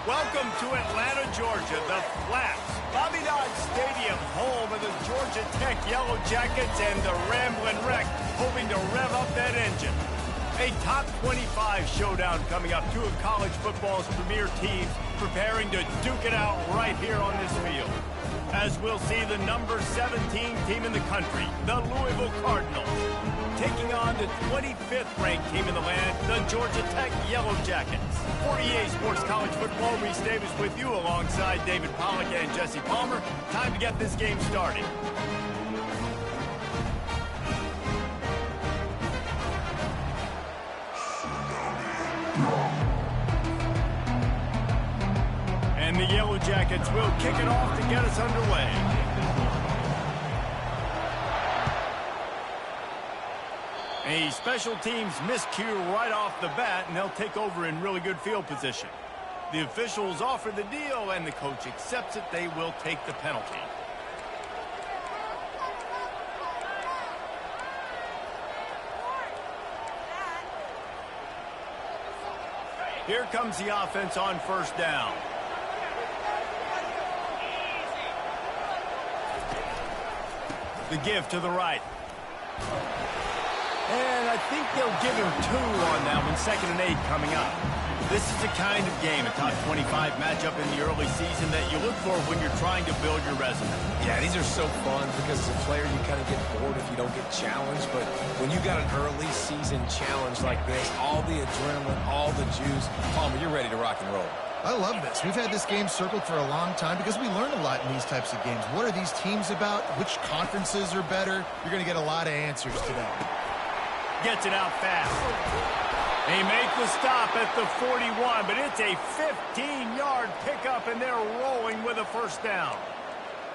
Welcome to Atlanta, Georgia, the Flats. Bobby Dodd Stadium, home of the Georgia Tech Yellow Jackets and the Ramblin' Wreck, hoping to rev up that engine. A top 25 showdown coming up. Two of college football's premier teams preparing to duke it out right here on this field. As we'll see the number 17 team in the country, the Louisville Cardinals, taking on the 25th ranked team in the land, the Georgia Tech Yellow Jackets. For EA Sports College Football, Reese Davis with you alongside David Pollack and Jesse Palmer. Time to get this game started. And the Yellow Jackets will kick it off to get us underway. A special teams miscue right off the bat, and they'll take over in really good field position. The officials offer the deal, and the coach accepts it. They will take the penalty. Here comes the offense on first down. The give to the right. And I think they'll give him 2 on that one. 2nd and 8 coming up. This is the kind of game, a top 25 matchup in the early season that you look for when you're trying to build your resume. Yeah, these are so fun because as a player you kind of get bored if you don't get challenged. But when you got an early season challenge like this, all the adrenaline, all the juice, Palmer, you're ready to rock and roll. I love this. We've had this game circled for a long time because we learn a lot in these types of games. What are these teams about? Which conferences are better? You're going to get a lot of answers today. Gets it out fast. They make the stop at the 41, but it's a 15-yard pickup, and they're rolling with a first down.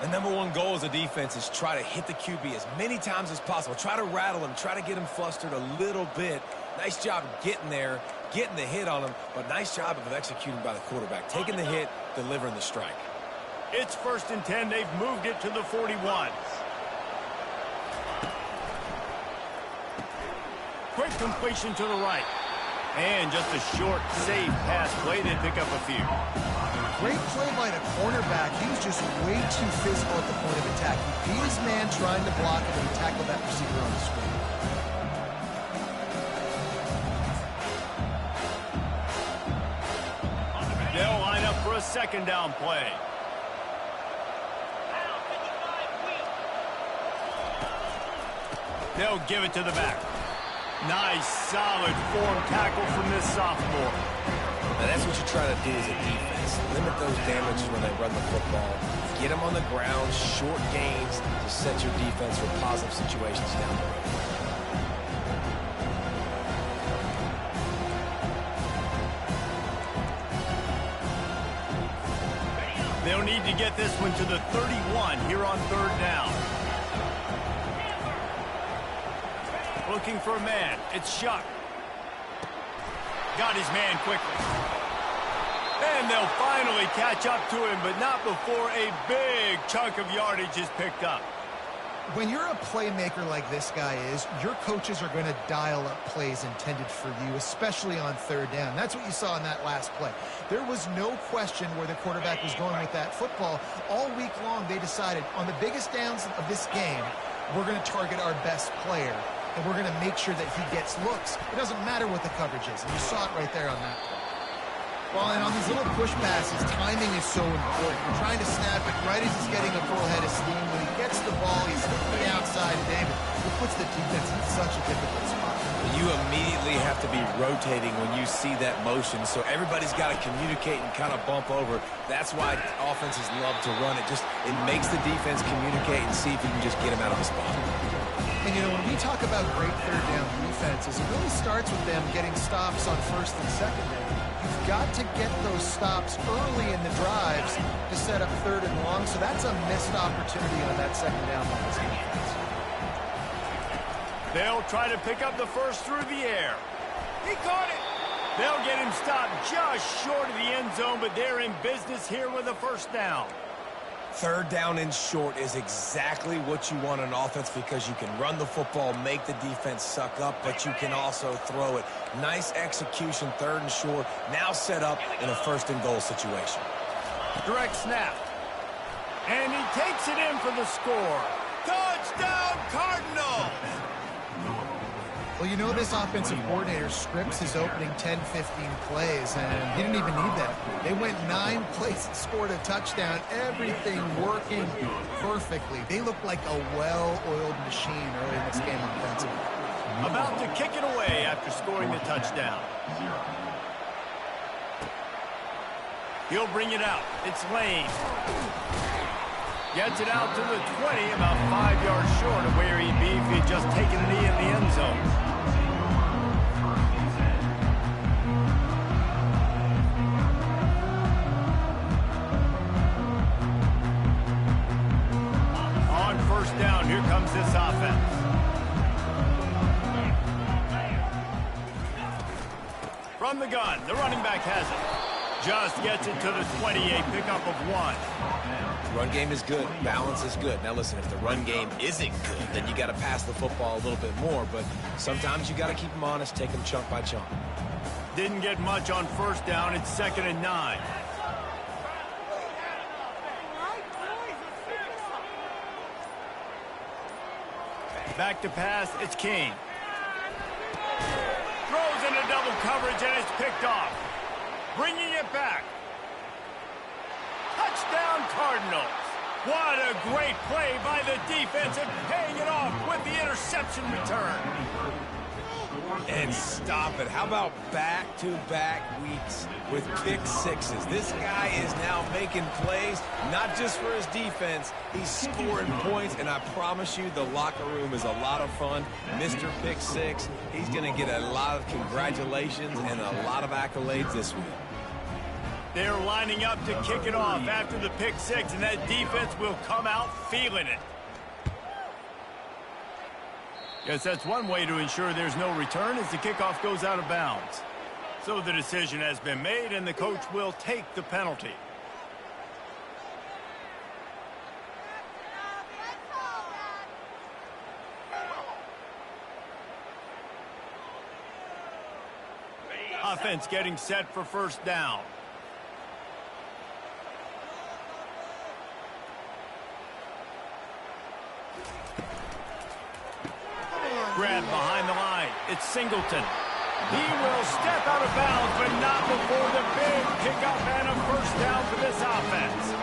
The number one goal as a defense is try to hit the QB as many times as possible. Try to rattle him. Try to get him flustered a little bit. Nice job getting there, getting the hit on him, but nice job of executing by the quarterback. Taking the hit, delivering the strike. It's 1st and 10. They've moved it to the 41. Quick completion to the right. And just a short, safe pass play. They pick up a few. Great play by the cornerback. He was just way too physical at the point of attack. He beat his man trying to block him, and he tackled that receiver on the screen. They'll line up for a 2nd down play. They'll give it to the back. Nice, solid form tackle from this sophomore. Now that's what you try to do as a defense. Limit those damages when they run the football. Get them on the ground, short gains to set your defense for positive situations down the road. They'll need to get this one to the 31 here on 3rd down. Looking for a man. It's Shuck. Got his man quickly. And they'll finally catch up to him, but not before a big chunk of yardage is picked up. When you're a playmaker like this guy is, your coaches are going to dial up plays intended for you, especially on 3rd down. That's what you saw in that last play. There was no question where the quarterback was going with that football. All week long, they decided on the biggest downs of this game, we're going to target our best player, and we're going to make sure that he gets looks. It doesn't matter what the coverage is, and you saw it right there on that play. Well, and on these little push passes, timing is so important. You're trying to snap it right as he's getting a full head of steam. When he gets the ball, he's way outside David. It puts the defense in such a difficult spot. You immediately have to be rotating when you see that motion, so everybody's got to communicate and kind of bump over. That's why offenses love to run it. It makes the defense communicate and see if you can just get them out of the spot. And, you know, when we talk about great 3rd down defenses, it really starts with them getting stops on 1st and 2nd down. You've got to get those stops early in the drives to set up 3rd and long, so that's a missed opportunity on that 2nd down by this defense. They'll try to pick up the first through the air. He caught it. They'll get him stopped just short of the end zone, but they're in business here with a 1st down. Third down and short is exactly what you want on offense because you can run the football, make the defense suck up, but you can also throw it. Nice execution, third and short, now set up in a first and goal situation. Direct snap. And he takes it in for the score. Touchdown, Cardinals! Well, you know this offensive coordinator scripts his opening 10, 15 plays, and he didn't even need that. They went 9 plays and scored a touchdown, everything working perfectly. They looked like a well-oiled machine early in this game offensively. About to kick it away after scoring the touchdown. He'll bring it out. It's Lane. Gets it out to the 20, about 5 yards short of where he'd be if he'd just taken a knee in the end zone. On first down, here comes this offense. From the gun, the running back has it. Just gets it to the 28, pickup of 1. Run game is good. Balance is good. Now, listen, if the run game isn't good, then you got to pass the football a little bit more. But sometimes you got to keep them honest, take them chunk by chunk. Didn't get much on first down. It's 2nd and 9. Back to pass. It's King. Throws into double coverage, and it's picked off. Bringing it back. Touchdown, Cardinals. What a great play by the defense and paying it off with the interception return. And stop it. How about back-to-back weeks with pick sixes? This guy is now making plays, not just for his defense. He's scoring points, and I promise you the locker room is a lot of fun. Mr. Pick Six, he's going to get a lot of congratulations and a lot of accolades this week. They're lining up to kick it off after the pick six, and that defense will come out feeling it. Guess that's one way to ensure there's no return as the kickoff goes out of bounds. So the decision has been made, and the coach will take the penalty. Offense getting set for first down. Grab behind the line. It's Singleton. He will step out of bounds, but not before the big pickup and a first down for this offense.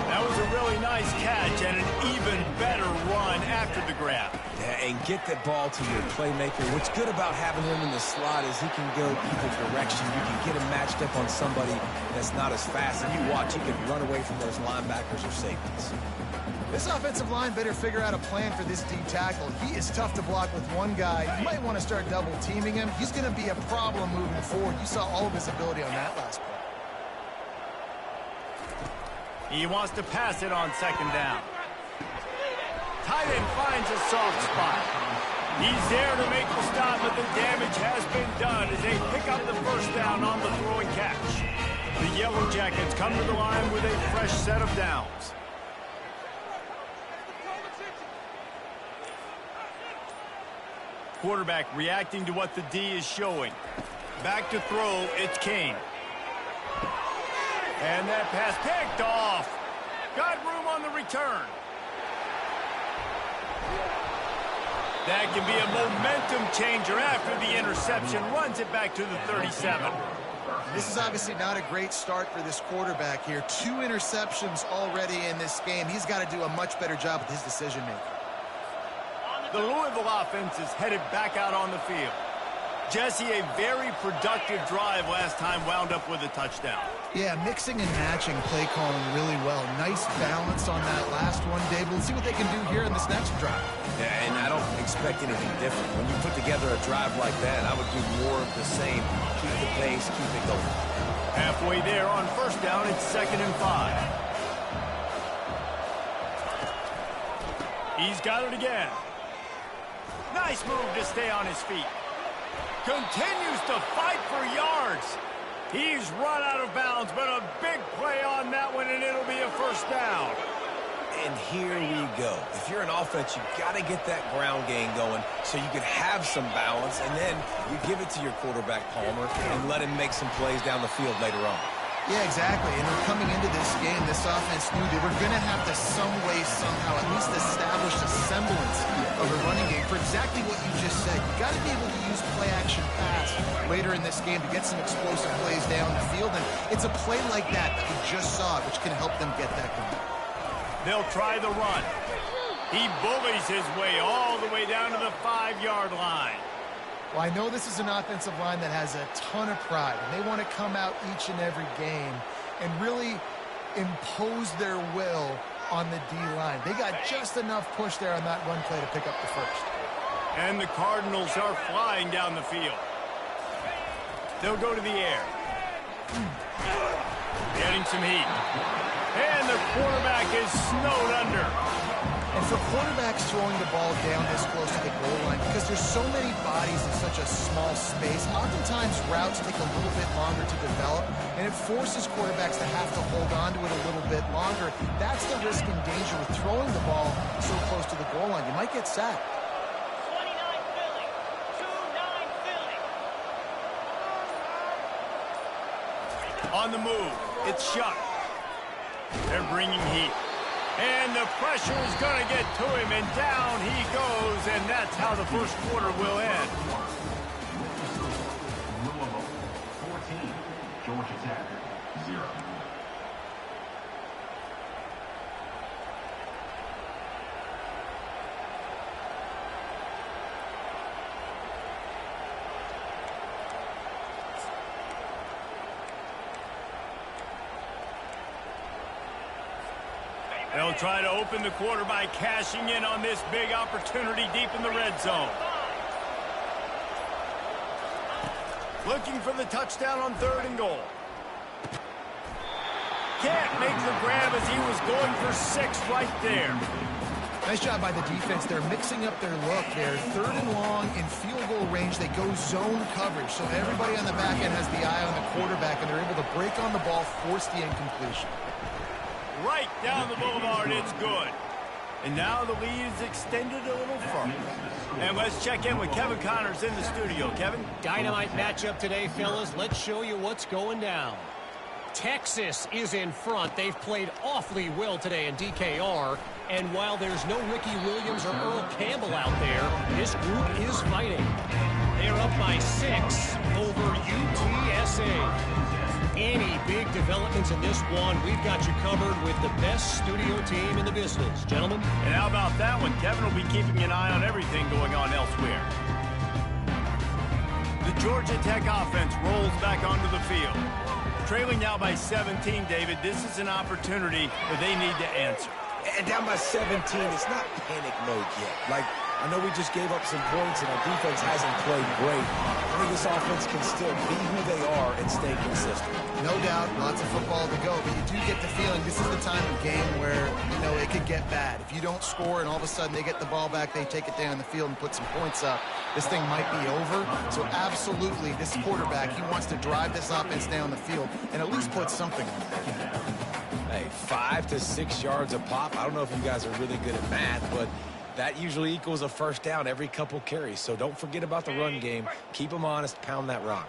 That was a really nice catch and an even better run after the grab. Yeah, and get the ball to your playmaker. What's good about having him in the slot is he can go either direction. You can get him matched up on somebody that's not as fast, and you watch, he can run away from those linebackers or safeties. This offensive line better figure out a plan for this D tackle. He is tough to block with one guy. You might want to start double teaming him. He's going to be a problem moving forward. You saw all of his ability on that last play. He wants to pass it on second down. Tight end finds a soft spot. He's there to make the stop, but the damage has been done as they pick up the first down on the throwing catch. The Yellow Jackets come to the line with a fresh set of downs. Quarterback reacting to what the D is showing. Back to throw, it's King. And that pass picked off. Got room on the return. That can be a momentum changer after the interception. Runs it back to the 37. This is obviously not a great start for this quarterback here. 2 interceptions already in this game. He's got to do a much better job with his decision-making. The Louisville offense is headed back out on the field. Jesse, a very productive drive last time wound up with a touchdown. Yeah, mixing and matching play calling really well. Nice balance on that last one, Dave. Let's see what they can do here in this next drive. Yeah, and I don't expect anything different. When you put together a drive like that, I would do more of the same. Keep the pace, keep it going. Halfway there on first down, it's 2nd and 5. He's got it again. Nice move to stay on his feet. Continues to fight for yards. He's run out of bounds, but a big play on that one, and it'll be a first down. And here we go. If you're an offense, you got to get that ground game going so you can have some balance, and then you give it to your quarterback, Palmer, and let him make some plays down the field later on. Yeah, exactly. And coming into this game, this offense knew they were going to have to some way, somehow, at least establish a semblance of a running game for exactly what you just said. You got to be able to use play-action pass later in this game to get some explosive plays down the field. And it's a play like that we just saw, which can help them get that going. They'll try the run. He bullies his way all the way down to the 5-yard line. Well, I know this is an offensive line that has a ton of pride, and they want to come out each and every game and really impose their will on the D-line. They got just enough push there on that run play to pick up the first. And the Cardinals are flying down the field. They'll go to the air. Getting some heat. And the quarterback is snowed under. And for quarterbacks throwing the ball down this close to the goal line, because there's so many bodies in such a small space, oftentimes routes take a little bit longer to develop, and it forces quarterbacks to have to hold on to it a little bit longer. That's the risk and danger with throwing the ball so close to the goal line. You might get sacked. 29 Philly. 2-9 Philly. On the move, it's Shuck. They're bringing heat. And the pressure is going to get to him, and down he goes, and that's how the first quarter will end. Louisville, 14. Georgia Tech, 0. They'll try to open the quarter by cashing in on this big opportunity deep in the red zone. Looking for the touchdown on 3rd and goal. Can't make the grab as he was going for 6 right there. Nice job by the defense. They're mixing up their look. They're 3rd and long in field goal range. They go zone coverage, so everybody on the back end has the eye on the quarterback, and they're able to break on the ball, force the incompletion. Right down the boulevard, it's good. And now the lead is extended a little further. And let's check in with Kevin Connors in the studio. Kevin? Dynamite matchup today, fellas. Let's show you what's going down. Texas is in front. They've played awfully well today in DKR. And while there's no Ricky Williams or Earl Campbell out there, this group is fighting. They're up by 6 over UTSA. Any big developments in this one, we've got you covered with the best studio team in the business. Gentlemen? And how about that one? Kevin will be keeping an eye on everything going on elsewhere. The Georgia Tech offense rolls back onto the field. Trailing now by 17, David. This is an opportunity that they need to answer. And down by 17, it's not panic mode yet. Like, I know we just gave up some points and our defense hasn't played great. I think this offense can still be who they are and stay consistent. No doubt, lots of football to go, but you do get the feeling this is the time of game where, you know, it could get bad. If you don't score and all of a sudden they get the ball back, they take it down the field and put some points up, this thing might be over. So absolutely, this quarterback, he wants to drive this offense down the field and at least put something on it. Hey, 5 to 6 yards a pop. I don't know if you guys are really good at math, but that usually equals a first down every couple carries. So don't forget about the run game. Keep them honest. Pound that rock.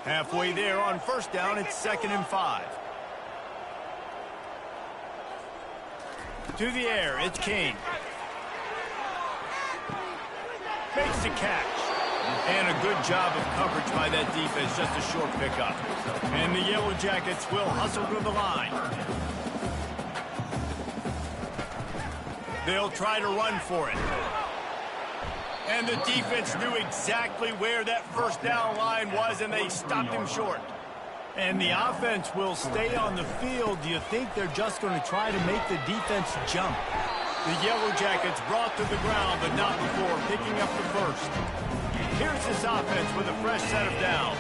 Halfway there on first down, it's 2nd and 5. To the air, it's King. Makes the catch. And a good job of coverage by that defense, just a short pickup. And the Yellow Jackets will hustle to the line. They'll try to run for it. And the defense knew exactly where that first down line was, and they stopped him short. And the offense will stay on the field. Do you think they're just going to try to make the defense jump? The Yellow Jackets brought to the ground, but not before picking up the first. Here's this offense with a fresh set of downs.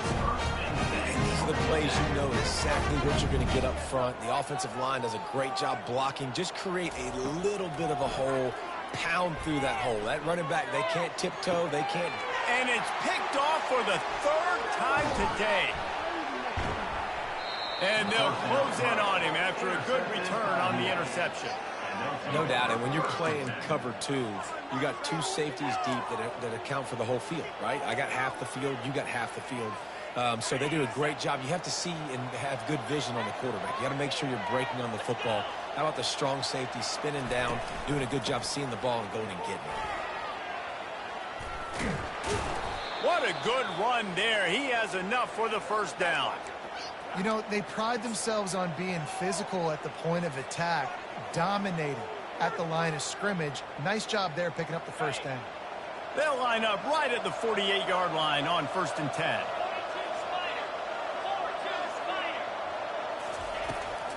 These are the plays you know exactly what you're going to get up front. The offensive line does a great job blocking. Just create a little bit of a hole, pound through that hole. That running back, they can't tiptoe, they can't. And it's picked off for the 3rd time today. And they'll close in on him after a good return on the interception. No doubt, and when you're playing cover two, you got two safeties deep that account for the whole field, right? I got half the field, you got half the field. So they do a great job. You have to see and have good vision on the quarterback. You got to make sure you're breaking on the football. How about the strong safety spinning down, doing a good job seeing the ball and going and getting it. What a good run there. He has enough for the first down. You know, they pride themselves on being physical at the point of attack, dominating at the line of scrimmage. Nice job there picking up the first down. They'll line up right at the 48-yard line on 1st and 10.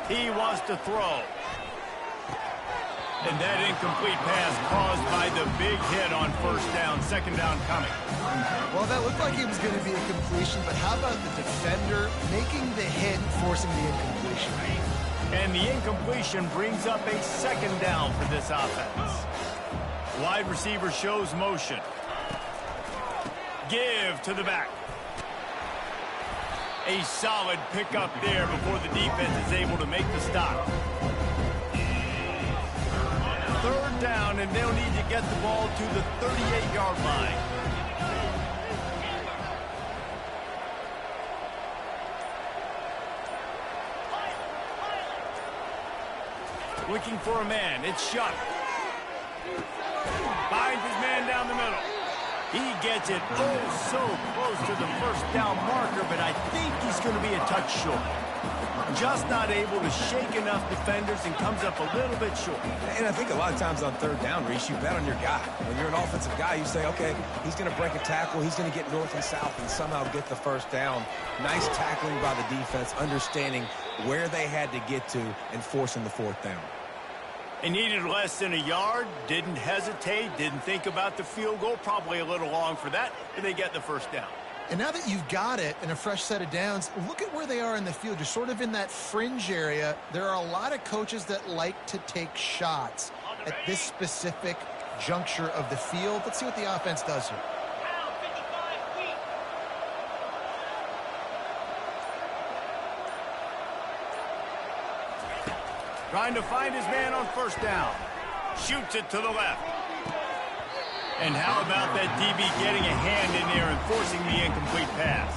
He wants to throw. And that incomplete pass caused by the big hit on 1st down. 2nd down coming. Well, that looked like it was going to be a completion, but how about the defender making the hit, forcing the incompletion? And the incompletion brings up a 2nd down for this offense. Wide receiver shows motion. Give to the back. A solid pickup there before the defense is able to make the stop. 3rd down, and they'll need to get the ball to the 38-yard line. Looking for a man. It's Shutt. Finds his man down the middle. He gets it so close to the 1st down marker, but I think he's going to be a touch short. Just not able to shake enough defenders and comes up a little bit short. And I think a lot of times on 3rd down, Reese, you bet on your guy. When you're an offensive guy, you say, okay, he's going to break a tackle, he's going to get north and south and somehow get the 1st down. Nice tackling by the defense, understanding where they had to get to and forcing the 4th down. He needed less than a yard, didn't hesitate, didn't think about the field goal, probably a little long for that, but they get the 1st down. And now that you've got it and a fresh set of downs, look at where they are in the field. You're sort of in that fringe area. There are a lot of coaches that like to take shots at this specific juncture of the field. Let's see what the offense does here. Trying to find his man on 1st down. Shoots it to the left. And how about that DB getting a hand in there and forcing the incomplete pass?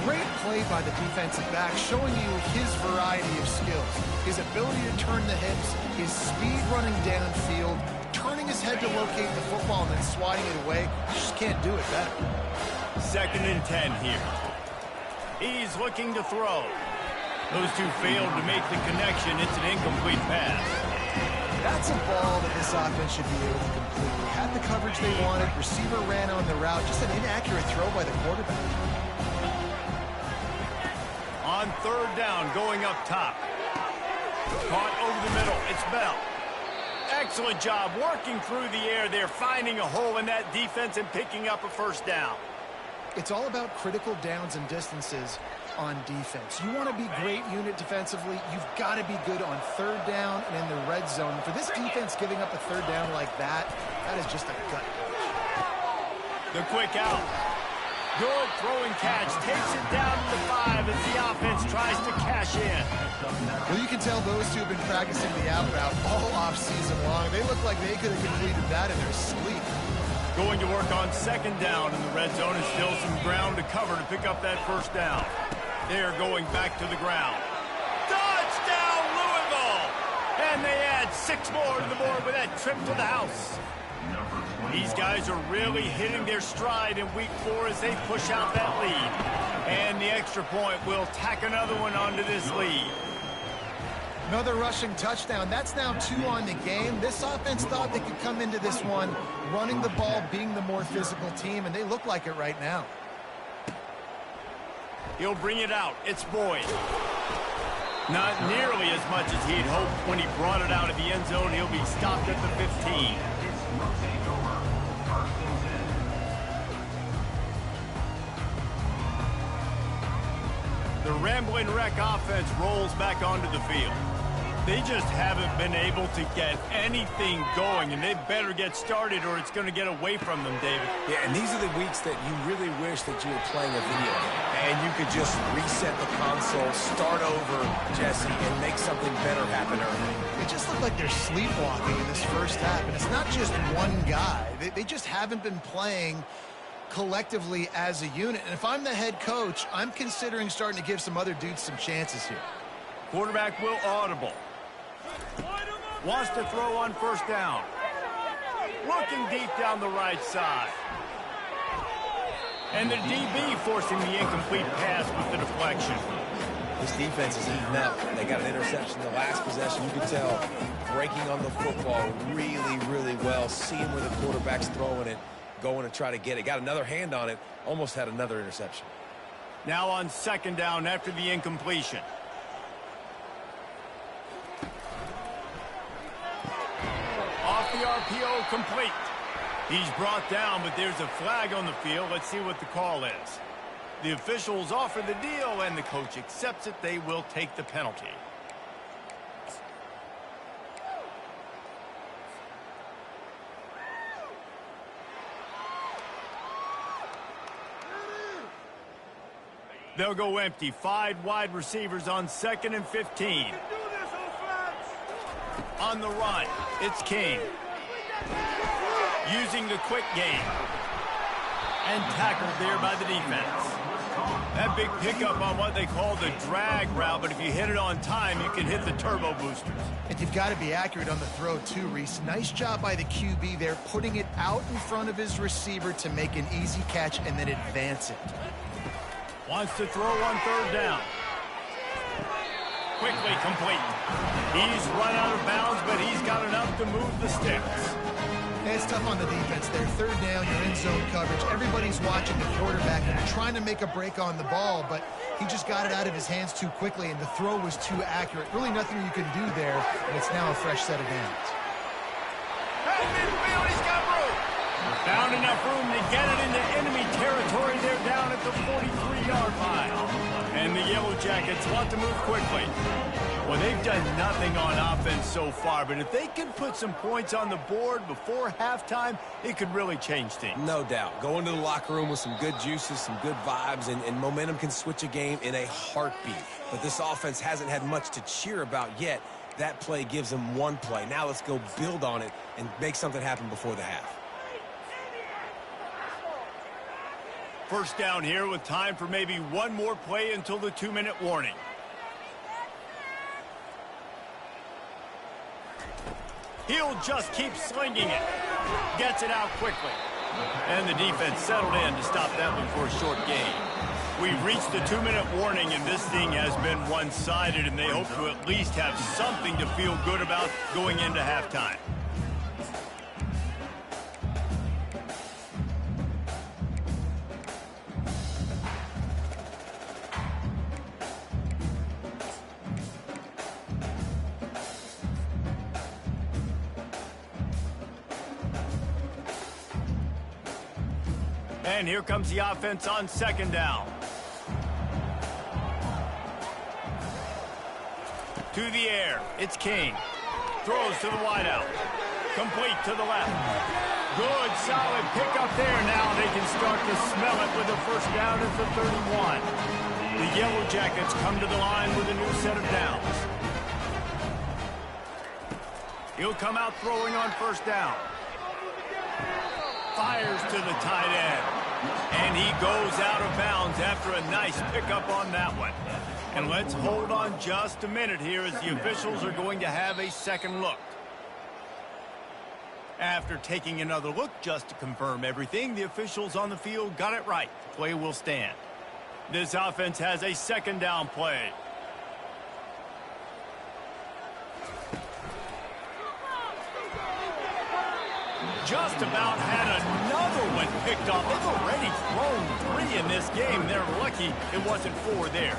Great play by the defensive back, showing you his variety of skills. His ability to turn the hips, his speed running downfield, turning his head to locate the football and then swatting it away. You just can't do it better. 2nd and 10 here. He's looking to throw. Those two failed to make the connection. It's an incomplete pass. That's a ball that this offense should be able to complete. They had the coverage they wanted. Receiver ran on the route. Just an inaccurate throw by the quarterback. On 3rd down, going up top. Caught over the middle. It's Bell. Excellent job working through the air there, finding a hole in that defense and picking up a 1st down. It's all about critical downs and distances on defense. You want to be great unit defensively, you've got to be good on 3rd down and in the red zone. For this defense giving up a 3rd down like that, that is just a gut punch. The quick out. Good throwing catch. Takes it down to the 5 as the offense tries to cash in. Well, you can tell those two have been practicing the out route all off-season long. They look like they could have completed that in their sleep. Going to work on 2nd down in the red zone and still some ground to cover to pick up that 1st down. They're going back to the ground. Touchdown, Louisville! And they add 6 more to the board with that trip to the house. These guys are really hitting their stride in week 4 as they push out that lead. And the extra point will tack another one onto this lead. Another rushing touchdown. That's now 2 on the game. This offense thought they could come into this one running the ball, being the more physical team, and they look like it right now. He'll bring it out. It's Boyd. Not nearly as much as he'd hoped when he brought it out of the end zone. He'll be stopped at the 15. The Rambling Wreck offense rolls back onto the field. They just haven't been able to get anything going, and they better get started or it's going to get away from them, David. Yeah, and these are the weeks that you really wish that you were playing a video game. And you could just reset the console, start over, Jesse, and make something better happen early. They just look like they're sleepwalking in this first half, and it's not just one guy. They just haven't been playing collectively as a unit. And if I'm the head coach, I'm considering starting to give some other dudes some chances here. Quarterback will audible. Wants to throw on first down. Looking deep down the right side. And the DB forcing the incomplete pass with the deflection. This defense is eating up. They got an interception the last possession. You could tell breaking on the football really, really well. Seeing where the quarterback's throwing it, going to try to get it. Got another hand on it. Almost had another interception. Now on second down after the incompletion. Off the RPO, complete. He's brought down, but there's a flag on the field. Let's see what the call is. The officials offer the deal, and the coach accepts it. They will take the penalty. They'll go empty. 5 wide receivers on 2nd and 15. On the run, it's King. Using the quick game. And tackled there by the defense. That big pickup on what they call the drag route, but if you hit it on time, you can hit the turbo boosters. And you've got to be accurate on the throw too, Reese. Nice job by the QB there, putting it out in front of his receiver to make an easy catch and then advance it. Wants to throw on third down. Quickly complete. He's run out of bounds, but he's got enough to move the sticks. And it's tough on the defense there. Third down, you're in zone coverage. Everybody's watching the quarterback and trying to make a break on the ball, but he just got it out of his hands too quickly, and the throw was too accurate. Really nothing you can do there, and it's now a fresh set of downs. Hey, midfield, he's got room. Found enough room to get it into enemy territory. They're down at the 43-yard line. And the Yellow Jackets want to move quickly. Well, they've done nothing on offense so far, but if they can put some points on the board before halftime, it could really change things. No doubt. Go into the locker room with some good juices, some good vibes, and momentum can switch a game in a heartbeat. But this offense hasn't had much to cheer about yet. That play gives them one play. Now let's go build on it and make something happen before the half. First down here with time for maybe one more play until the 2-minute warning. He'll just keep slinging it. Gets it out quickly. And the defense settled in to stop that one for a short gain. We've reached the 2-minute warning, and this thing has been one-sided, and they hope to at least have something to feel good about going into halftime. And here comes the offense on second down. To the air, it's King. Throws to the wideout. Complete to the left. Good, solid pickup there. Now they can start to smell it with a first down at the 31. The Yellow Jackets come to the line with a new set of downs. He'll come out throwing on first down. Fires to the tight end. And he goes out of bounds after a nice pickup on that one. And let's hold on just a minute here as the officials are going to have a second look. After taking another look just to confirm everything, the officials on the field got it right. The play will stand. This offense has a second down play. Just about had another one picked off. They've already thrown 3 in this game. They're lucky it wasn't 4 there.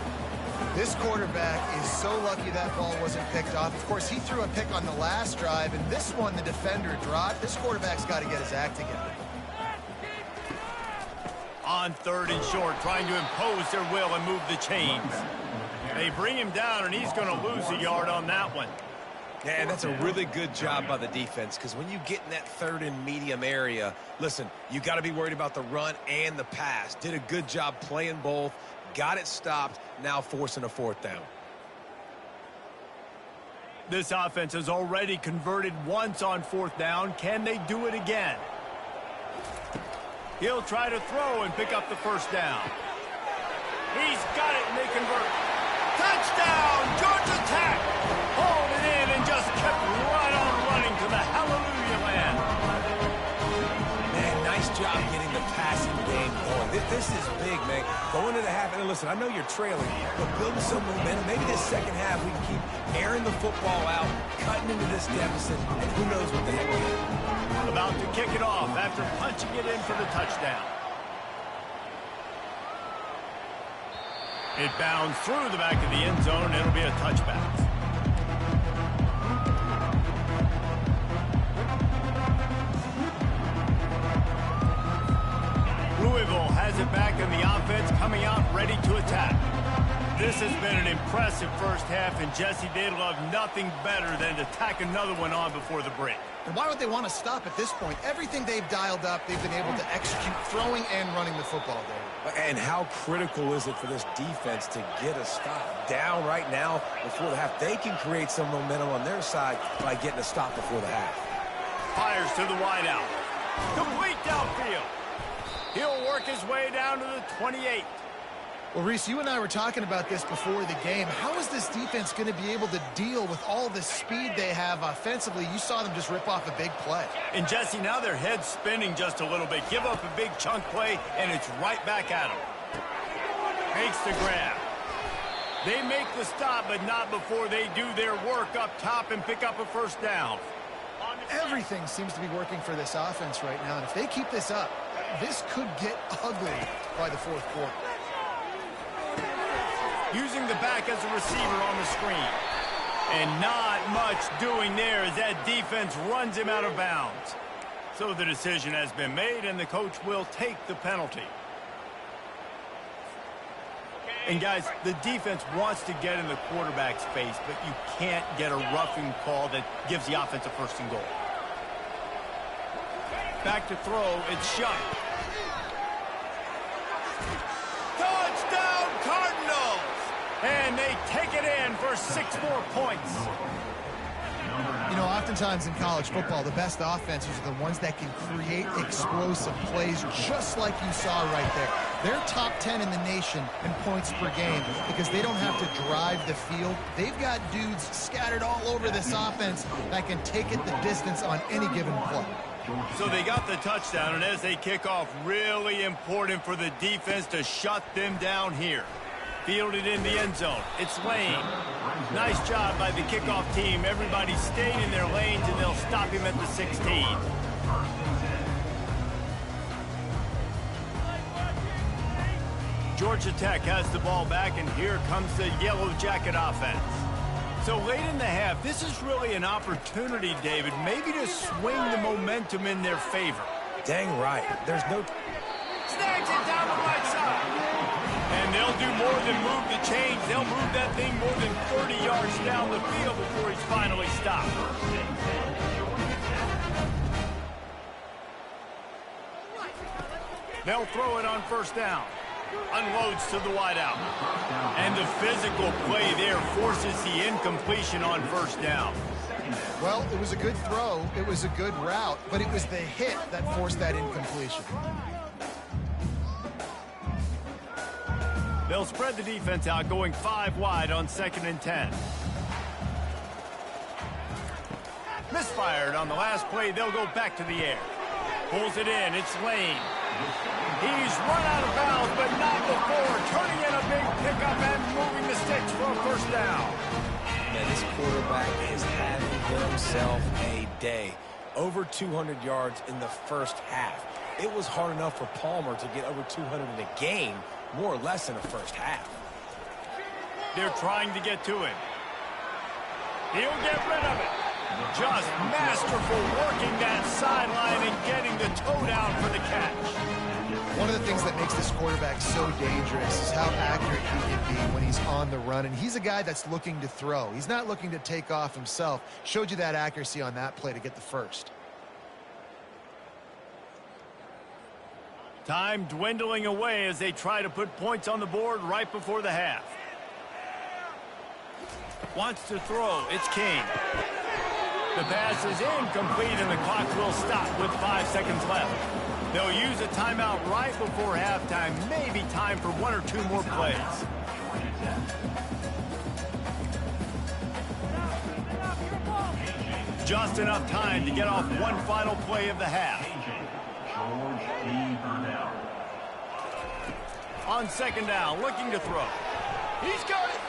This quarterback is so lucky that ball wasn't picked off. Of course, he threw a pick on the last drive, and this one the defender dropped. This quarterback's got to get his act together. On third and short, trying to impose their will and move the chains. They bring him down, and he's going to lose a yard on that one. Yeah, and that's a really good job by the defense, because when you get in that third and medium area, listen, you got to be worried about the run and the pass. Did a good job playing both, got it stopped, now forcing a fourth down. This offense has already converted once on fourth down. Can they do it again? He'll try to throw and pick up the first down. He's got it, and they convert. Touchdown, Georgia Tech! Hauled it in and just kept right on running to the hallelujah land. Man, nice job getting the passing game going. This is big, man. Going to the half, and listen, I know you're trailing, but building some momentum. Maybe this second half we can keep airing the football out, cutting into this deficit, and who knows what the heck we have. About to kick it off after punching it in for the touchdown. It bounds through the back of the end zone, and it'll be a touchback. Louisville has it back in the offense, coming out ready to attack. This has been an impressive first half, and Jesse, they'd love nothing better than to tack another one on before the break. And why would they want to stop at this point? Everything they've dialed up, they've been able to execute throwing and running the football there. And how critical is it for this defense to get a stop? Down right now before the half. They can create some momentum on their side by getting a stop before the half. Fires to the wideout. Complete downfield. He'll work his way down to the 28. Well, Reese, you and I were talking about this before the game. How is this defense going to be able to deal with all the speed they have offensively? You saw them just rip off a big play. And, Jesse, now their head's spinning just a little bit. Give up a big chunk play, and it's right back at them. Makes the grab. They make the stop, but not before they do their work up top and pick up a first down. Everything seems to be working for this offense right now, and if they keep this up, this could get ugly by the fourth quarter. Using the back as a receiver on the screen. And not much doing there as that defense runs him out of bounds. So the decision has been made, and the coach will take the penalty. And, guys, the defense wants to get in the quarterback's face, but you can't get a roughing call that gives the offense a first and goal. Back to throw. It's shut. Touchdown, Cardinals! And they take it in for 6 more points. You know, oftentimes in college football, the best offenses are the ones that can create explosive plays, just like you saw right there. They're top 10 in the nation in points per game because they don't have to drive the field. They've got dudes scattered all over this offense that can take it the distance on any given play. So they got the touchdown, and as they kick off, really important for the defense to shut them down here. Fielded in the end zone. It's Lane. Nice job by the kickoff team. Everybody stayed in their lanes, and they'll stop him at the 16. Georgia Tech has the ball back, and here comes the Yellow Jacket offense. So late in the half, this is really an opportunity, David, maybe to swing the momentum in their favor. Dang right. There's no... Snags it down the right side. And they'll do more than move the chains. They'll move that thing more than 30 yards down the field before he's finally stopped. They'll throw it on first down. Unloads to the wideout. And the physical play there forces the incompletion on first down. Well, it was a good throw. It was a good route, but it was the hit that forced that incompletion. They'll spread the defense out, going 5 wide on 2nd and 10. Misfired on the last play. They'll go back to the air. Pulls it in. It's Lane. He's run out of bounds, but not before. Turning in a big pickup and moving the sticks for a first down. Man, this quarterback is having himself a day. Over 200 yards in the first half. It was hard enough for Palmer to get over 200 in a game, more or less in the first half. They're trying to get to him. He'll get rid of it. Just masterful working that sideline and getting the toe down for the catch. One of the things that makes this quarterback so dangerous is how accurate he can be when he's on the run. And he's a guy that's looking to throw. He's not looking to take off himself. Showed you that accuracy on that play to get the first. Time dwindling away as they try to put points on the board right before the half. Wants to throw. It's King. The pass is incomplete and the clock will stop with 5 seconds left. They'll use a timeout right before halftime. Maybe time for 1 or 2 more plays. Just enough time to get off one final play of the half. On second down, looking to throw. He's got it.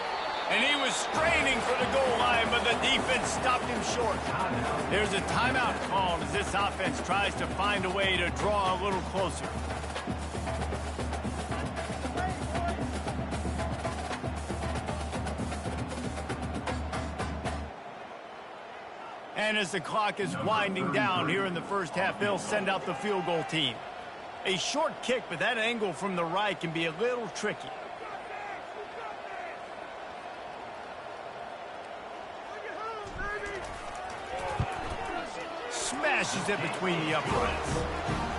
And he was straining for the goal line, but the defense stopped him short. There's a timeout called as this offense tries to find a way to draw a little closer. And as the clock is winding down here in the first half, they'll send out the field goal team. A short kick, but that angle from the right can be a little tricky. Smashes it between the uprights.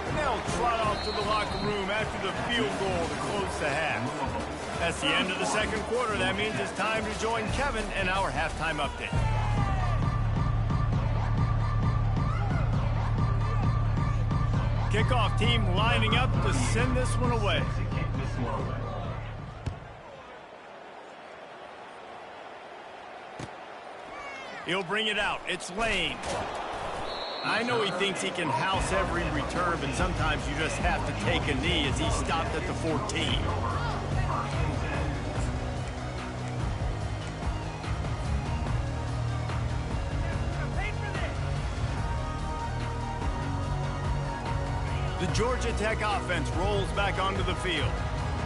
And they'll trot off to the locker room after the field goal to close the half. That's the end of the second quarter. That means it's time to join Kevin in our halftime update. Kickoff team lining up to send this one away. He'll bring it out. It's Lane. I know he thinks he can house every return, but sometimes you just have to take a knee as he stopped at the 14. The Georgia Tech offense rolls back onto the field.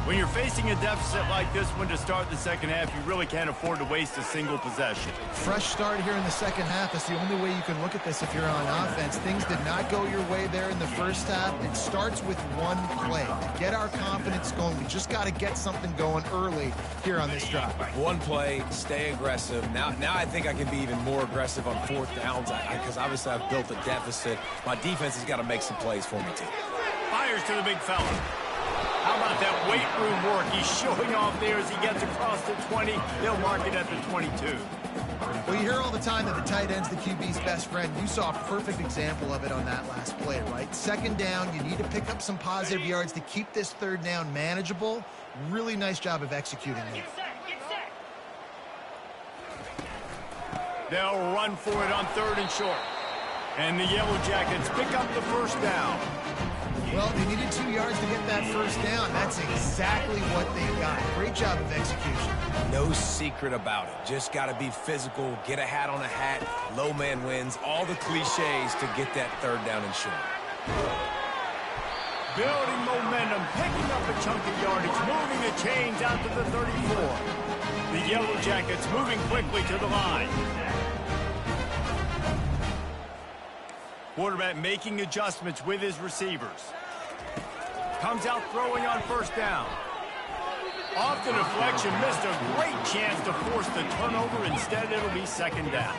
When you're facing a deficit like this one to start the second half, you really can't afford to waste a single possession. Fresh start here in the second half. That's the only way you can look at this if you're on offense. Things did not go your way there in the first half. It starts with one play. To get our confidence going, we just got to get something going early here on this drive. One play, stay aggressive. Now I think I can be even more aggressive on fourth downs because obviously I've built a deficit. My defense has got to make some plays for me, too. Fires to the big fella. How about that weight room work? He's showing off there as he gets across the 20. They'll mark it at the 22. Well, you hear all the time that the tight end's the QB's best friend. You saw a perfect example of it on that last play, right? Second down, you need to pick up some positive yards to keep this third down manageable. Really nice job of executing it. They'll run for it on third and short. And the Yellow Jackets pick up the first down. Well, they needed 2 yards to get that first down. That's exactly what they got. Great job of execution. No secret about it. Just got to be physical, get a hat on a hat, low man wins, all the cliches to get that third down and short. Building momentum, picking up a chunk of yardage, moving the chains out to the 34. The Yellow Jackets moving quickly to the line. Quarterback making adjustments with his receivers. Comes out throwing on first down. Off the deflection, missed a great chance to force the turnover. Instead, it'll be second down.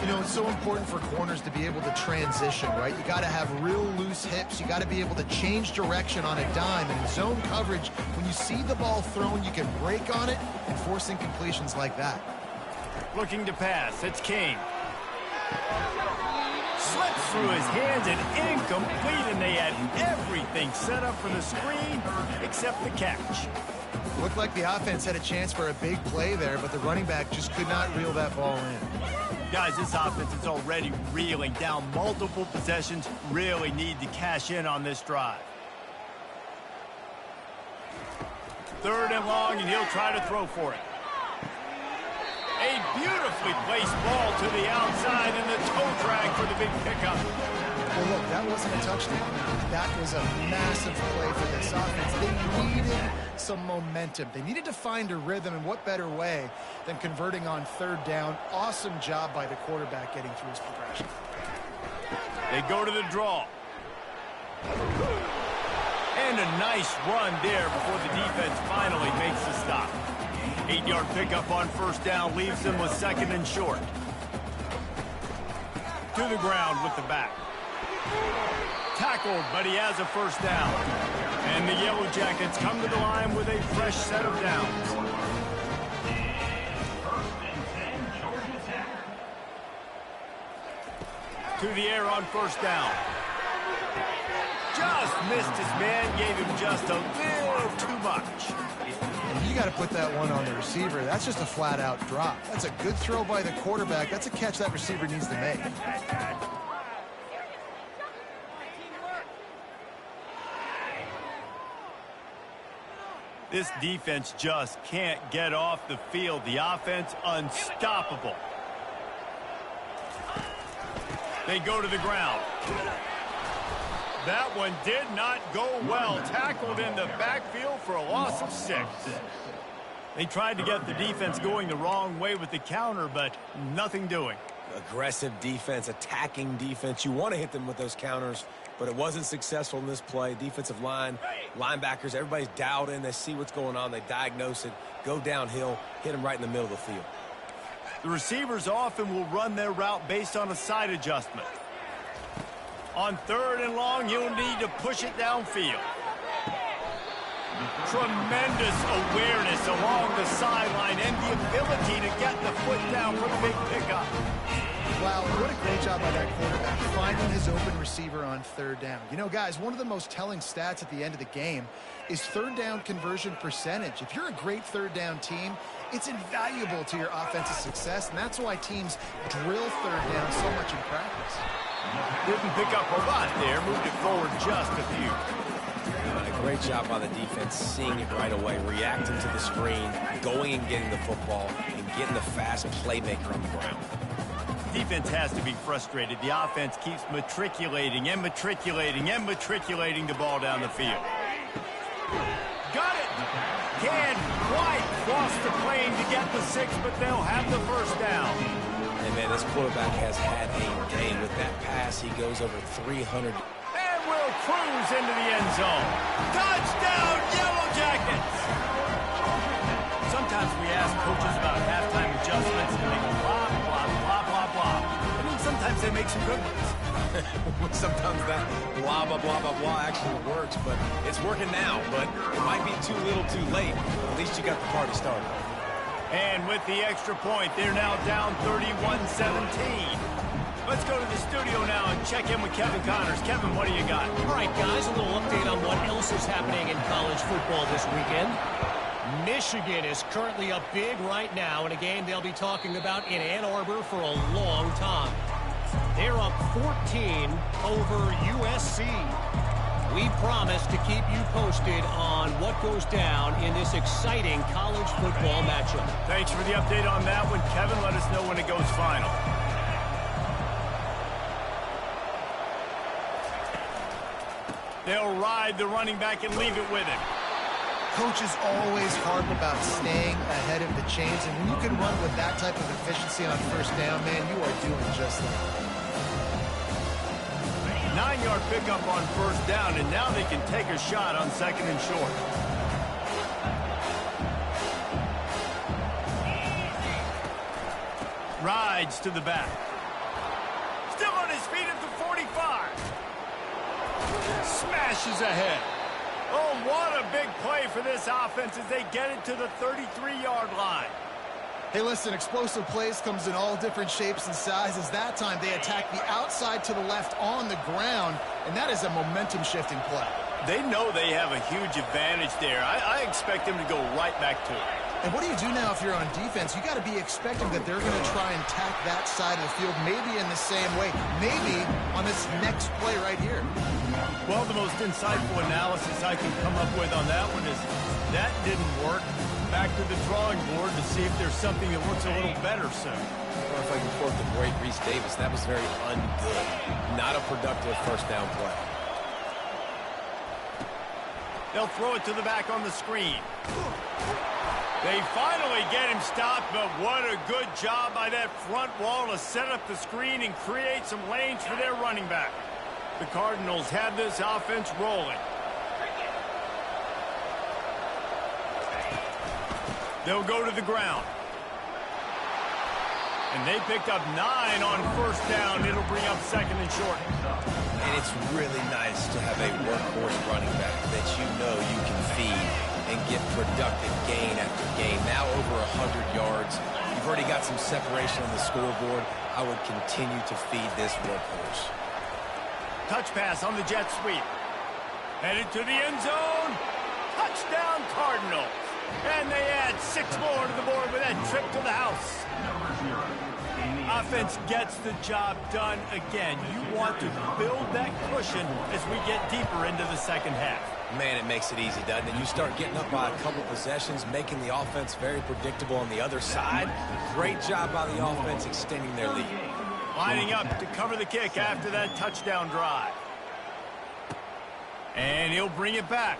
You know, it's so important for corners to be able to transition, right? You got to have real loose hips. You got to be able to change direction on a dime. And in zone coverage, when you see the ball thrown, you can break on it and force incompletions like that. Looking to pass. It's King. Slips through his hands and incomplete, and they had everything set up for the screen except the catch. Looked like the offense had a chance for a big play there, but the running back just could not reel that ball in. Guys, this offense is already reeling down multiple possessions. Really need to cash in on this drive. Third and long, and he'll try to throw for it. A beautifully placed ball to the outside and the toe drag for the big pickup. Well, look, that wasn't a touchdown. That was a massive play for this offense. They needed some momentum. They needed to find a rhythm, and what better way than converting on third down. Awesome job by the quarterback getting through his progression. They go to the draw. And a nice run there before the defense finally makes the stop. 8-yard pickup on first down leaves them with second and short. To the ground with the back. Tackled, but he has a first down. And the Yellow Jackets come to the line with a fresh set of downs. To the air on first down. Just missed his man, gave him just a little too much. And you got to put that one on the receiver. That's just a flat-out drop. That's a good throw by the quarterback. That's a catch that receiver needs to make. This defense just can't get off the field. The offense unstoppable. They go to the ground. That one did not go well. Tackled in the backfield for a loss of 6. They tried to get the defense going the wrong way with the counter, but nothing doing. Aggressive defense, attacking defense. You want to hit them with those counters, but it wasn't successful in this play. Defensive line, linebackers, everybody's dialed in. They see what's going on. They diagnose it, go downhill, hit them right in the middle of the field. The receivers often will run their route based on a side adjustment. On third and long, you'll need to push it downfield. Tremendous awareness along the sideline and the ability to get the foot down for the big pickup. Wow, what a great job by that quarterback, finding his open receiver on third down. You know, guys, one of the most telling stats at the end of the game is third down conversion percentage. If you're a great third down team, it's invaluable to your offensive success, and that's why teams drill third down so much in practice. Didn't pick up a lot there, moved it forward just a few. A great job by the defense, seeing it right away, reacting to the screen, going and getting the football, and getting the fast playmaker on the ground. Defense has to be frustrated. The offense keeps matriculating and matriculating and matriculating the ball down the field. Got it! Can't quite cross the plane to get the 6, but they'll have the first down. And man, this quarterback has had a game with that pass. He goes over 300. And will cruise into the end zone. Touchdown, Yellow Jackets! Sometimes we ask coaches about halftime adjustments and they go blah, blah, blah, blah, blah. I mean, sometimes they make some good ones. Sometimes that blah, blah, blah, blah, blah actually works, but it's working now. But it might be too little too late. At least you got the party started. And with the extra point, they're now down 31-17. Let's go to the studio now and check in with Kevin Connors. Kevin, what do you got? All right, guys, a little update on what else is happening in college football this weekend. Michigan is currently up big right now in a game they'll be talking about in Ann Arbor for a long time. They're up 14 over USC. We promise to keep you posted on what goes down in this exciting college football matchup. Thanks for the update on that one, Kevin. Let us know when it goes final. They'll ride the running back and leave it with him. Coaches always harp about staying ahead of the chains, and when you can run with that type of efficiency on first down, man, you are doing just that. 9-yard pickup on first down, and now they can take a shot on second and short. Rides to the back. Still on his feet at the 45. Smashes ahead. Oh, what a big play for this offense as they get it to the 33-yard line. Hey, listen, explosive plays comes in all different shapes and sizes. That time they attack the outside to the left on the ground, and that is a momentum-shifting play. They know they have a huge advantage there. I expect them to go right back to it. And what do you do now if you're on defense? You got to be expecting that they're going to try and tack that side of the field, maybe in the same way, maybe on this next play right here. Well, the most insightful analysis I can come up with on that one is that didn't work. back to the drawing board to see if there's something that works a little better soon. Or if I can quote the great Reese Davis, that was very ungood. Not a productive first down play. They'll throw it to the back on the screen. They finally get him stopped, but what a good job by that front wall to set up the screen and create some lanes for their running back. The Cardinals have this offense rolling. They'll go to the ground. And they picked up 9 on first down. It'll bring up second and short. And it's really nice to have a workhorse running back that you know you can feed and get productive gain after gain. Now over 100 yards. You've already got some separation on the scoreboard. I would continue to feed this workhorse. Touch pass on the jet sweep. Headed to the end zone. Touchdown Cardinals. And they add 6 more to the board with that trip to the house. Offense gets the job done again. You want to build that cushion as we get deeper into the second half. Man, it makes it easy, doesn't it? You start getting up by a couple possessions, making the offense very predictable on the other side. Great job by the offense extending their lead. Lining up to cover the kick after that touchdown drive. And he'll bring it back.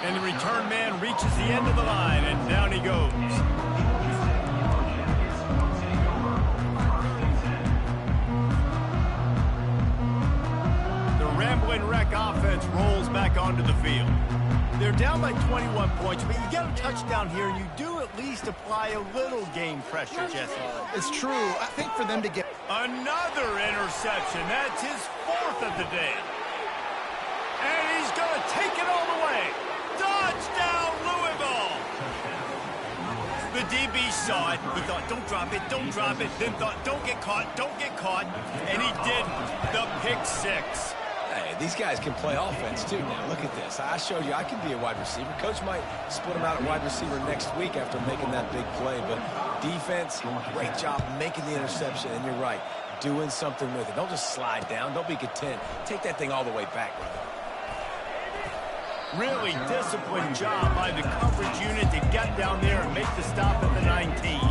And the return man reaches the end of the line, and down he goes. The Rambling Wreck offense rolls back onto the field. They're down by 21 points, but you get a touchdown here, and you do at least apply a little game pressure, Jesse. It's true. I think for them to get... Another interception. That's his 4th of the day. And he's going to take it all the way. Touchdown, Louisville! The DB saw it. He thought, don't drop it, don't drop it. Then thought, don't get caught, don't get caught. And he did the pick 6. Hey, these guys can play offense, too. Now, look at this. I showed you I can be a wide receiver. Coach might split him out at wide receiver next week after making that big play. But defense, great job making the interception. And you're right, doing something with it. Don't just slide down. Don't be content. Take that thing all the way back, brother. Really disciplined job by the coverage unit to get down there and make the stop at the 19.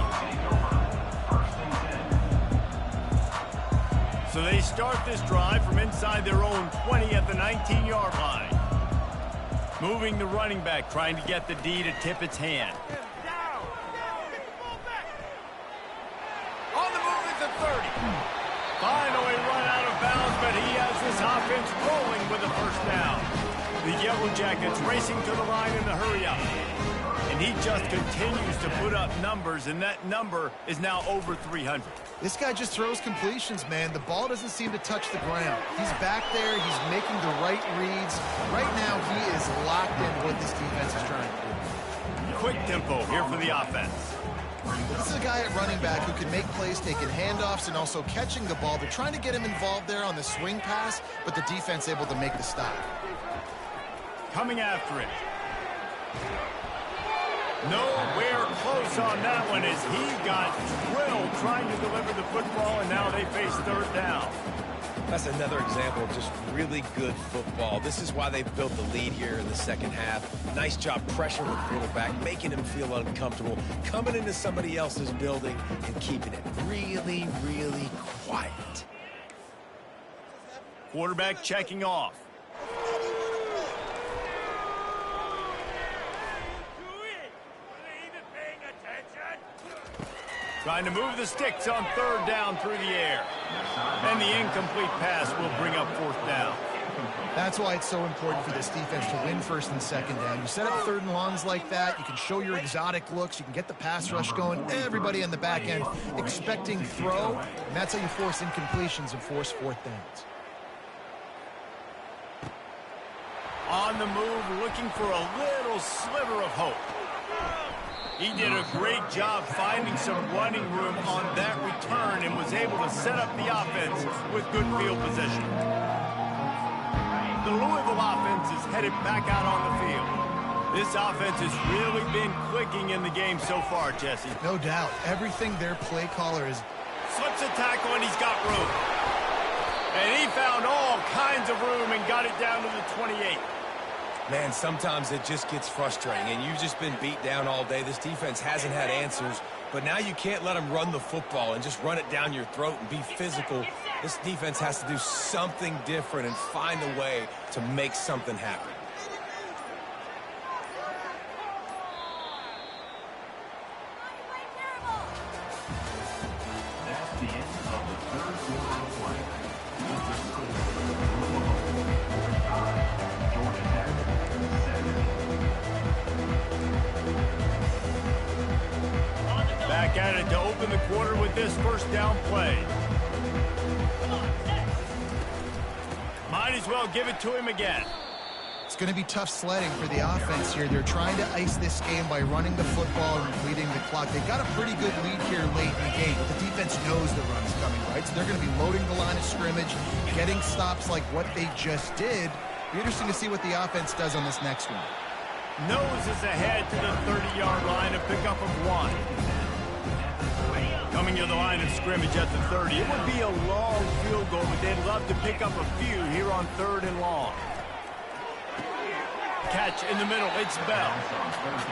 So they start this drive from inside their own 20 at the 19-yard line. Moving the running back, trying to get the D to tip its hand. On the move at the 30. Finally run out of bounds, but he has this offense rolling with a first down. The Yellow Jackets racing to the line in the hurry-up. And he just continues to put up numbers, and that number is now over 300. This guy just throws completions, man. The ball doesn't seem to touch the ground. He's back there. He's making the right reads. Right now, he is locked in what this defense is trying to do. Quick tempo here for the offense. This is a guy at running back who can make plays, taking handoffs, and also catching the ball. They're trying to get him involved there on the swing pass, but the defense able to make the stop. Coming after it. Nowhere close on that one as he got drilled trying to deliver the football, and now they face third down. That's another example of just really good football. This is why they've built the lead here in the second half. Nice job pressuring the quarterback, making him feel uncomfortable, coming into somebody else's building and keeping it really, really quiet. Quarterback checking off. Trying to move the sticks on third down through the air. And the incomplete pass will bring up fourth down. That's why it's so important for this defense to win first and second down. You set up third and longs like that, you can show your exotic looks, you can get the pass rush going, everybody on the back end expecting throw, and that's how you force incompletions and force fourth downs. On the move, looking for a little sliver of hope. He did a great job finding some running room on that return and was able to set up the offense with good field position. The Louisville offense is headed back out on the field. This offense has really been clicking in the game so far, Jesse. No doubt. Everything their play caller is... Slips a tackle and he's got room. And he found all kinds of room and got it down to the 28. Man, sometimes it just gets frustrating, and you've just been beat down all day. This defense hasn't had answers, but now you can't let them run the football and just run it down your throat and be physical. This defense has to do something different and find a way to make something happen. That's the end of the third quarter of play. With the score, Georgia Tech 7. Back at it to open the quarter with this first down play. Might as well give it to him again. It's going to be tough sledding for the offense here. They're trying to ice this game by running the football and leading the clock. They've got a pretty good lead here late in the game, but the defense knows the run's coming, right? So they're going to be loading the line of scrimmage, getting stops like what they just did. Be interesting to see what the offense does on this next one. Noses ahead to the 30-yard line, a pickup of 1. Coming to the line of scrimmage at the 30. It would be a long field goal, but they'd love to pick up a few here on 3rd and long. Catch in the middle, it's Bell.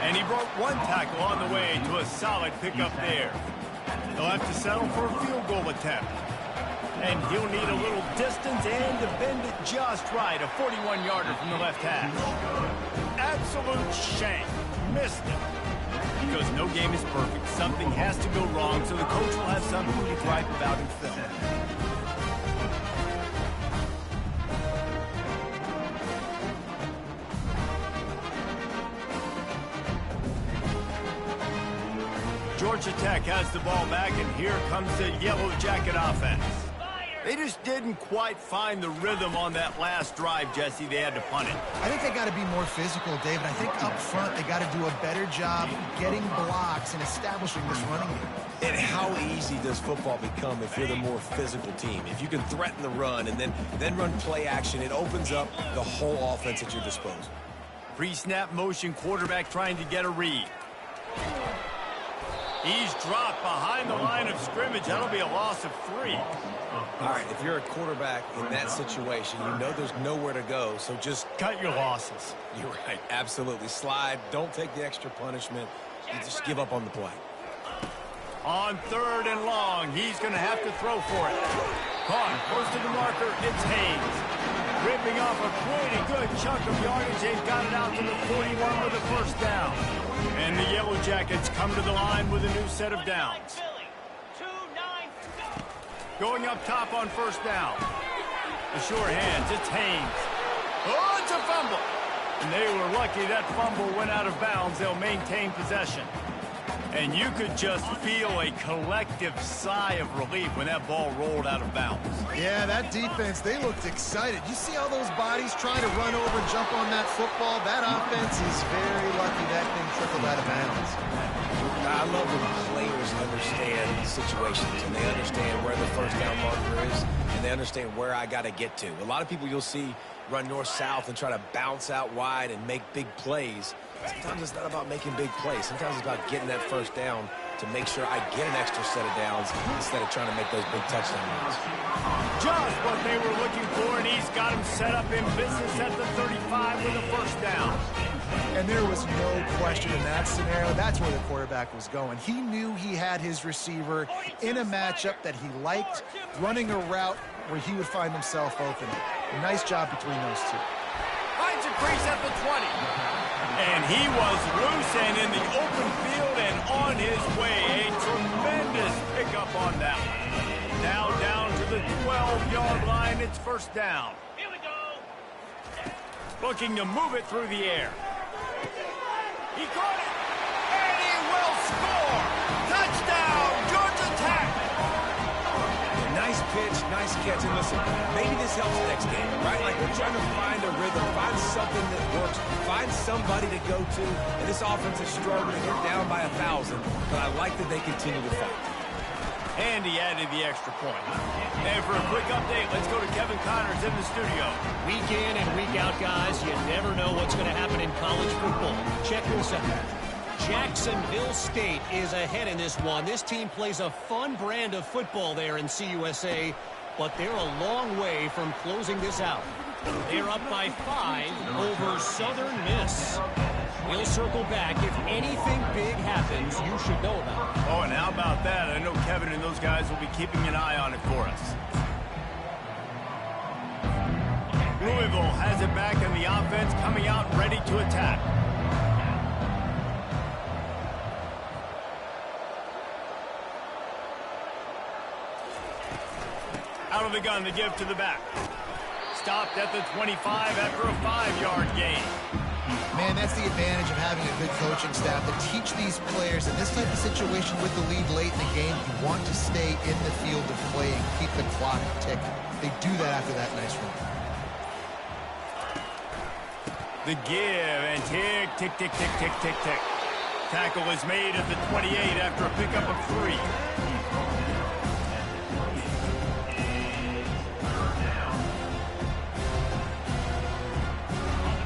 And he broke one tackle on the way to a solid pickup there. They'll have to settle for a field goal attempt. And he'll need a little distance and to bend it just right. A 41-yarder from the left hash. Absolute shame. Missed it. Because no game is perfect. Something has to go wrong, so the coach will have something to gripe about in film. Georgia Tech has the ball back, and here comes the Yellow Jacket offense. They just didn't quite find the rhythm on that last drive, Jesse. They had to punt it. I think they got to be more physical, David. I think up front they got to do a better job getting blocks and establishing this running game. And how easy does football become if you're the more physical team? If you can threaten the run and then run play action, it opens up the whole offense at your disposal. Pre-snap motion, quarterback trying to get a read. He's dropped behind the line of scrimmage. That'll be a loss of 3. All right, if you're a quarterback in that situation, you know there's nowhere to go, so just cut your losses. You're right, absolutely. Slide, don't take the extra punishment. You just give up on the play. On 3rd and long, he's going to have to throw for it. Caught, close to the marker, it's Hayes. Ripping off a pretty good chunk of yardage. They've got it out to the 41 with a first down. And the Yellow Jackets come to the line with a new set of downs. Going up top on first down. The sure hands, it's Haynes. Oh, it's a fumble. And they were lucky that fumble went out of bounds. They'll maintain possession. And you could just feel a collective sigh of relief when that ball rolled out of bounds. Yeah, that defense, they looked excited. You see all those bodies trying to run over and jump on that football? That offense is very lucky that thing trickled out of bounds. I love when players understand situations and they understand where the first down marker is and they understand where I got to get to. A lot of people you'll see run north-south and try to bounce out wide and make big plays. Sometimes it's not about making big plays. Sometimes it's about getting that first down to make sure I get an extra set of downs instead of trying to make those big touchdown runs. Just what they were looking for, and he's got him set up in business at the 35 with a first down. And there was no question in that scenario. That's where the quarterback was going. He knew he had his receiver in a matchup that he liked, running a route where he would find himself open. Nice job between those two. Finds a crease at the 20. And he was loose and in the open field and on his way. A tremendous pickup on that one. Now down to the 12-yard line. It's first down. Here we go. Looking to move it through the air. He caught it. And he will score. Touchdown, Georgia Tech. Nice pitch, nice catch. And listen, maybe this helps next game, right? Like we're trying to find a rhythm, find something that works, find somebody to go to. And this offense is struggling. They're down by 1,000, but I like that they continue to fight. And he added the extra point. And for a quick update, let's go to Kevin Connors in the studio. Week in and week out, guys, you never know what's going to happen in college football. Check this out. Jacksonville State is ahead in this one. This team plays a fun brand of football there in CUSA, but they're a long way from closing this out. They're up by 5 over Southern Miss. We'll circle back. If anything big happens, you should know about it. Oh, and how about that? I know Kevin and those guys will be keeping an eye on it for us. Louisville has it back in the offense, coming out ready to attack. Out of the gun to give to the back. Stopped at the 25 after a 5-yard gain. Man, that's the advantage of having a good coaching staff to teach these players in this type of situation with the lead late in the game. You want to stay in the field of play and keep the clock ticking. They do that after that nice run. The give and tick, tick, tick, tick, tick, tick, tick. Tackle is made at the 28 after a pickup of 3.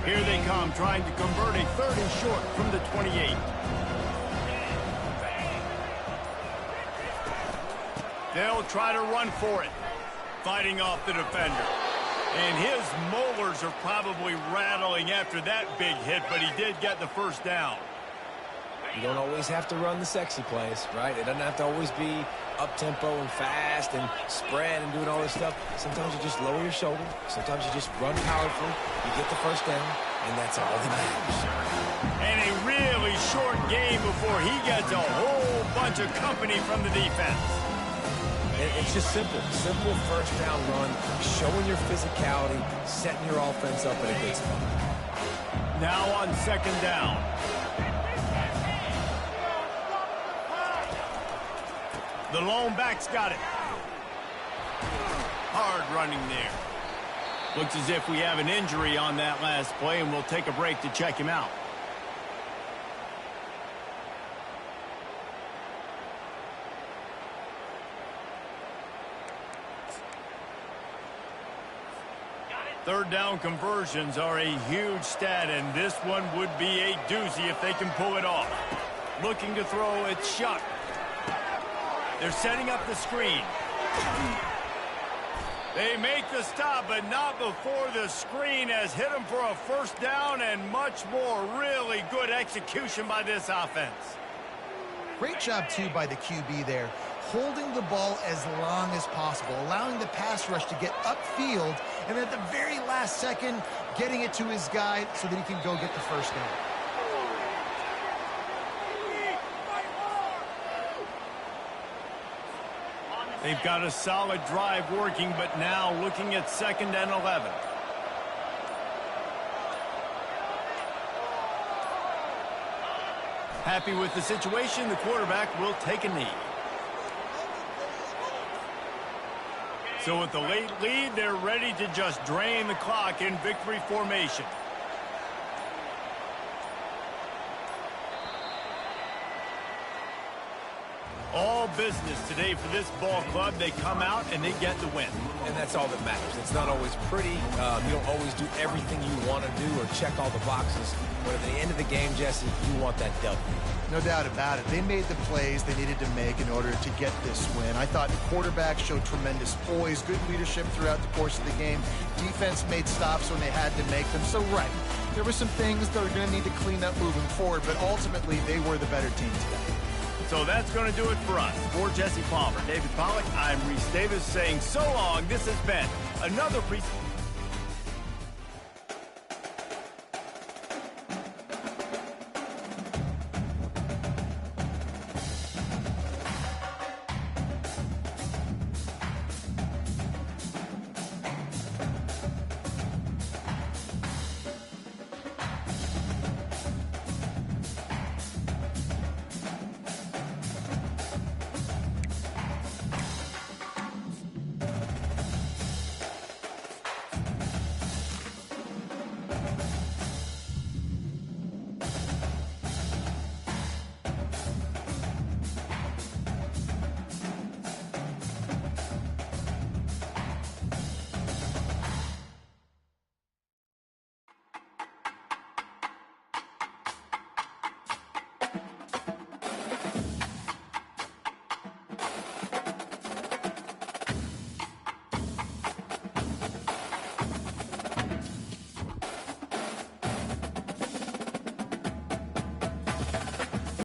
Here they come, trying to convert a 3rd and short from the 28. They'll try to run for it, fighting off the defender. And his molars are probably rattling after that big hit, but he did get the first down. You don't always have to run the sexy plays, right? It doesn't have to always be up-tempo and fast and spread and doing all this stuff. Sometimes you just lower your shoulder. Sometimes you just run powerfully. You get the first down, and that's all that matters. And a really short game before he gets a whole bunch of company from the defense. It's just simple. Simple first down run, showing your physicality, setting your offense up at a good spot. Now on 2nd down. The lone back's got it. Hard running there. Looks as if we have an injury on that last play, and we'll take a break to check him out. Third down conversions are a huge stat, and this one would be a doozy if they can pull it off. Looking to throw, it's shot. They're setting up the screen. They make the stop, but not before the screen has hit them for a first down, and much more. Really good execution by this offense. Great job, too, by the QB there, holding the ball as long as possible, allowing the pass rush to get upfield, and at the very last second, getting it to his guy so that he can go get the first down. They've got a solid drive working, but now looking at 2nd and 11. Happy with the situation, the quarterback will take a knee. So with the late lead, they're ready to just drain the clock in victory formation. All business today for this ball club. They come out and they get the win. And that's all that matters. It's not always pretty. You don't always do everything you want to do or check all the boxes. But at the end of the game, Jesse, you want that W. No doubt about it. They made the plays they needed to make in order to get this win. I thought the quarterback showed tremendous poise, good leadership throughout the course of the game. Defense made stops when they had to make them. So, right, there were some things that are going to need to clean up moving forward, but ultimately they were the better team today. So that's going to do it for us. For Jesse Palmer, David Pollack, I'm Reese Davis saying so long. This has been another presentation.